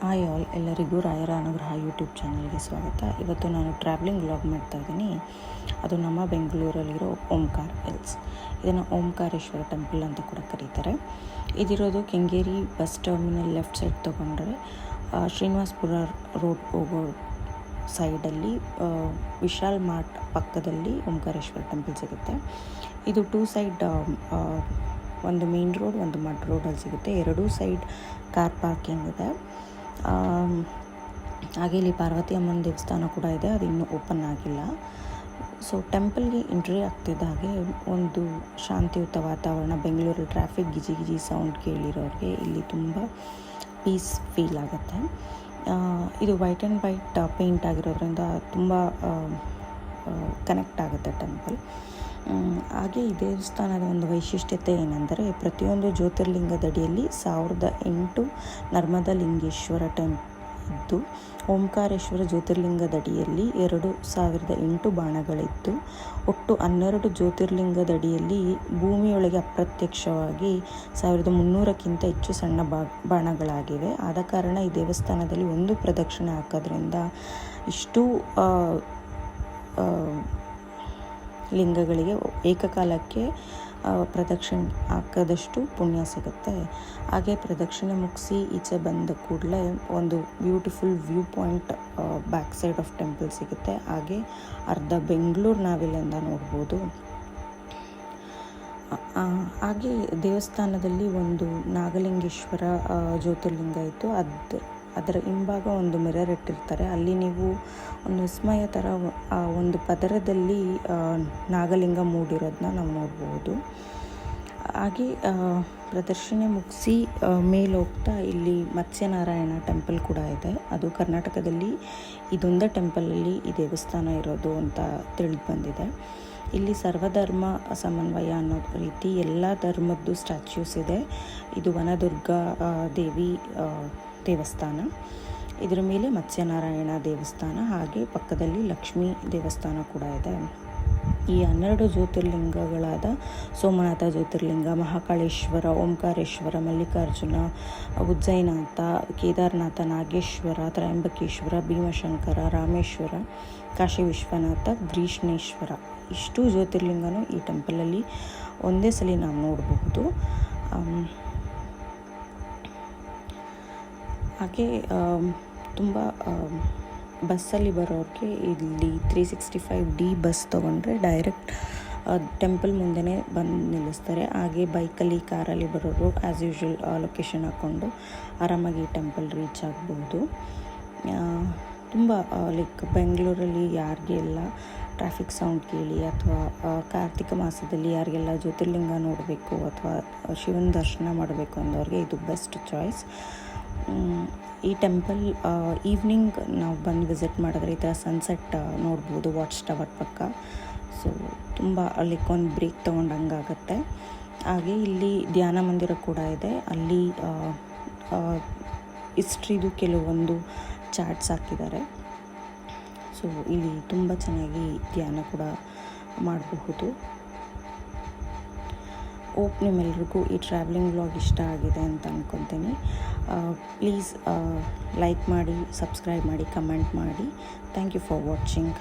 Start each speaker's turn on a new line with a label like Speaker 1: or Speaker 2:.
Speaker 1: Hi all, ಎಲ್ಲರಿಗೂ ರಾಯರ ಅನುಗ್ರಹ ಯೂಟ್ಯೂಬ್ ಚಾನಲ್ಗೆ ಸ್ವಾಗತ. ಇವತ್ತು ನಾನು ಟ್ರಾವೆಲಿಂಗ್ ವ್ಲಾಗ್ ಮಾಡ್ತಾ ಇದ್ದೀನಿ. ಅದು ನಮ್ಮ ಬೆಂಗಳೂರಲ್ಲಿರೋ ಓಂಕಾರ ಹಿಲ್ಸ್. ಇದನ್ನು ಓಂಕಾರೇಶ್ವರ ಟೆಂಪಲ್ ಅಂತ ಕೂಡ ಕರೀತಾರೆ. ಇದಿರೋದು Kengeri bus terminal left side ತೊಗೊಂಡ್ರೆ ಶ್ರೀನಿವಾಸಪುರ ರೋಡ್ ಹೋಗೋ ಸೈಡಲ್ಲಿ ವಿಶಾಲ್ ಮಾರ್ಟ್ ಪಕ್ಕದಲ್ಲಿ ಓಂಕಾರೇಶ್ವರ ಟೆಂಪಲ್ ಸಿಗುತ್ತೆ. ಇದು 2 ಸೈಡ್, ಒಂದು ಮೇನ್ ರೋಡ್, ಒಂದು ಮಡ್ ರೋಡಲ್ಲಿ ಸಿಗುತ್ತೆ. ಎರಡೂ ಸೈಡ್ ಕಾರ್ ಪಾರ್ಕಿಂಗ್ ಇದೆ. ಹಾಗೆ ಇಲ್ಲಿ ಪಾರ್ವತಿ ಅಮ್ಮನ ದೇವಸ್ಥಾನ ಕೂಡ ಇದೆ, ಅದು ಇನ್ನೂ ಓಪನ್ ಆಗಿಲ್ಲ. ಸೊ ಟೆಂಪಲ್ಗೆ ಎಂಟ್ರಿ ಆಗ್ತಿದ್ದ ಹಾಗೆ ಒಂದು ಶಾಂತಿಯುತ ವಾತಾವರಣ. ಬೆಂಗಳೂರಲ್ಲಿ ಟ್ರಾಫಿಕ್ ಗಿಜಿ ಸೌಂಡ್ ಕೇಳಿರೋರಿಗೆ ಇಲ್ಲಿ ತುಂಬ ಪೀಸ್ ಫೀಲ್ ಆಗುತ್ತೆ. ಇದು ವೈಟ್ ಆ್ಯಂಡ್ ವೈಟ್ ಪೇಂಟ್ ಆಗಿರೋದ್ರಿಂದ ತುಂಬ ಕನೆಕ್ಟ್ ಆಗುತ್ತೆ ಟೆಂಪಲ್. ಹಾಗೆ ಈ ದೇವಸ್ಥಾನದ ಒಂದು ವೈಶಿಷ್ಟ್ಯತೆ ಏನೆಂದರೆ, ಪ್ರತಿಯೊಂದು ಜ್ಯೋತಿರ್ಲಿಂಗದಡಿಯಲ್ಲಿ 1008 ನರ್ಮದಾ ಲಿಂಗೇಶ್ವರ ಇದ್ದು, ಓಂಕಾರೇಶ್ವರ ಜ್ಯೋತಿರ್ಲಿಂಗದಡಿಯಲ್ಲಿ 2008 ಬಾಣಗಳಿದ್ದು, ಒಟ್ಟು 12 ಜ್ಯೋತಿರ್ಲಿಂಗದಡಿಯಲ್ಲಿ ಭೂಮಿಯೊಳಗೆ ಅಪ್ರತ್ಯಕ್ಷವಾಗಿ 1300ಕ್ಕಿಂತ ಹೆಚ್ಚು ಸಣ್ಣ ಬಾಣಗಳಾಗಿವೆ. ಆದ ಕಾರಣ ಈ ದೇವಸ್ಥಾನದಲ್ಲಿ ಒಂದು ಪ್ರದಕ್ಷಿಣೆ ಹಾಕೋದ್ರಿಂದ ಇಷ್ಟು ಲಿಂಗಗಳಿಗೆ ಏಕಕಾಲಕ್ಕೆ ಪ್ರದಕ್ಷಿಣೆ ಹಾಕೋದಷ್ಟು ಪುಣ್ಯ ಸಿಗುತ್ತೆ. ಹಾಗೆ ಪ್ರದಕ್ಷಿಣೆ ಮುಗಿಸಿ ಈಚೆ ಬಂದ ಕೂಡಲೇ ಒಂದು beautiful view point back side of temple ಸಿಗುತ್ತೆ. ಹಾಗೆ ಅರ್ಧ ಬೆಂಗಳೂರು ನಾವಿಲ್ಲಿಂದ ನೋಡ್ಬೋದು. ಹಾಗೆ ದೇವಸ್ಥಾನದಲ್ಲಿ ಒಂದು ನಾಗಲಿಂಗೇಶ್ವರ ಜ್ಯೋತಿರ್ಲಿಂಗ ಇತ್ತು. ಅದರ ಹಿಂಭಾಗ ಒಂದು ಮಿರರ್ ಇಟ್ಟಿರ್ತಾರೆ. ಅಲ್ಲಿ ನೀವು ಒಂದು ವಿಸ್ಮಯ ಥರ ಒಂದು ಪದರದಲ್ಲಿ ನಾಗಲಿಂಗ ಮೂಡಿರೋದನ್ನ ನಾವು ನೋಡ್ಬೋದು. ಹಾಗೆ ಪ್ರದರ್ಶನ ಮುಗಿಸಿ ಮೇಲೆ ಹೋಗ್ತಾ ಇಲ್ಲಿ ಮತ್ಸ್ಯನಾರಾಯಣ ಟೆಂಪಲ್ ಕೂಡ ಇದೆ. ಅದು ಕರ್ನಾಟಕದಲ್ಲಿ ಇದೊಂದೇ ಟೆಂಪಲಲ್ಲಿ ಈ ದೇವಸ್ಥಾನ ಇರೋದು ಅಂತ ತಿಳಿದು ಬಂದಿದೆ. ಇಲ್ಲಿ ಸರ್ವಧರ್ಮ ಸಮನ್ವಯ ಅನ್ನೋ ರೀತಿ ಎಲ್ಲ ಧರ್ಮದ್ದು ಸ್ಟ್ಯಾಚ್ಯೂಸ್ ಇದೆ. ಇದು ವನದುರ್ಗ ದೇವಿ ದೇವಸ್ಥಾನ, ಇದರ ಮೇಲೆ ಮತ್ಸ್ಯನಾರಾಯಣ ದೇವಸ್ಥಾನ, ಹಾಗೆ ಪಕ್ಕದಲ್ಲಿ ಲಕ್ಷ್ಮೀ ದೇವಸ್ಥಾನ ಕೂಡ ಇದೆ. ಈ 12 ಜ್ಯೋತಿರ್ಲಿಂಗಗಳಾದ ಸೋಮನಾಥ ಜ್ಯೋತಿರ್ಲಿಂಗ, ಮಹಾಕಾಳೇಶ್ವರ, ಓಂಕಾರೇಶ್ವರ, ಮಲ್ಲಿಕಾರ್ಜುನ, ಉಜ್ಜಯಿನಾಥ, ಕೇದಾರನಾಥ, ನಾಗೇಶ್ವರ, ತ್ರಯಂಬಕೇಶ್ವರ, ಭೀಮಶಂಕರ, ರಾಮೇಶ್ವರ, ಕಾಶಿ ವಿಶ್ವನಾಥ, ಗ್ರೀಷ್ಣೇಶ್ವರ, ಇಷ್ಟು ಜ್ಯೋತಿರ್ಲಿಂಗನೂ ಈ ಟೆಂಪಲಲ್ಲಿ ಒಂದೇ ಸಲ ನಾವು ನೋಡಬಹುದು. ಹಾಗೆ ತುಂಬ ಬಸ್ಸಲ್ಲಿ ಬರೋರಿಗೆ ಇಲ್ಲಿ 365D ಬಸ್ ತೊಗೊಂಡ್ರೆ ಡೈರೆಕ್ಟ್ ಟೆಂಪಲ್ ಮುಂದೆನೇ ಬಂದು ನಿಲ್ಲಿಸ್ತಾರೆ. ಹಾಗೆ ಬೈಕಲ್ಲಿ, ಕಾರಲ್ಲಿ ಬರೋರು ಆ್ಯಸ್ ಯೂಶ್ವಲ್ ಲೊಕೇಶನ್ ಹಾಕ್ಕೊಂಡು ಆರಾಮಾಗಿ ಟೆಂಪಲ್ ರೀಚ್ ಆಗ್ಬೋದು. ತುಂಬ ಬೆಂಗಳೂರಲ್ಲಿ ಯಾರಿಗೆಲ್ಲ ಟ್ರಾಫಿಕ್ ಸೌಂಡ್ ಕೇಳಿ ಅಥವಾ ಕಾರ್ತಿಕ ಮಾಸದಲ್ಲಿ ಯಾರಿಗೆಲ್ಲ ಜ್ಯೋತಿರ್ಲಿಂಗ ನೋಡಬೇಕು ಅಥವಾ ಶಿವನ ದರ್ಶನ ಮಾಡಬೇಕು ಅನ್ನೋರಿಗೆ ಇದು ಬೆಸ್ಟ್ ಚಾಯ್ಸ್. ಈ ಟೆಂಪಲ್ ಈವ್ನಿಂಗ್ ನಾವು ಬಂದು ವಿಸಿಟ್ ಮಾಡಿದ್ರೆ ಈ ಥರ ಸನ್ಸೆಟ್ ನೋಡ್ಬೋದು ವಾಚ್ ಟವರ್ ಪಕ್ಕ. ಸೊ ತುಂಬ ಅಲ್ಲಿಗೊಂದು ಬ್ರೇಕ್ ತೊಗೊಂಡಂಗಾಗತ್ತೆ. ಹಾಗೆ ಇಲ್ಲಿ ಧ್ಯಾನ ಮಂದಿರ ಕೂಡ ಇದೆ. ಅಲ್ಲಿ ಹಿಸ್ಟ್ರಿದು ಕೆಲವೊಂದು ಚಾರ್ಟ್ಸ್ ಹಾಕಿದ್ದಾರೆ. ಸೊ ಇಲ್ಲಿ ತುಂಬ ಚೆನ್ನಾಗಿ ಧ್ಯಾನ ಕೂಡ ಮಾಡಬಹುದು. ನಿಮ್ಮೆಲ್ರಿಗೂ ಈ ಟ್ರಾವೆಲಿಂಗ್ ವ್ಲಾಗ್ ಇಷ್ಟ ಆಗಿದೆ ಅಂತ ಅಂದ್ಕೊತೀನಿ. ಪ್ಲೀಸ್ ಲೈಕ್ ಮಾಡಿ, ಸಬ್ಸ್ಕ್ರೈಬ್ ಮಾಡಿ, ಕಮೆಂಟ್ ಮಾಡಿ. Thank you for watching.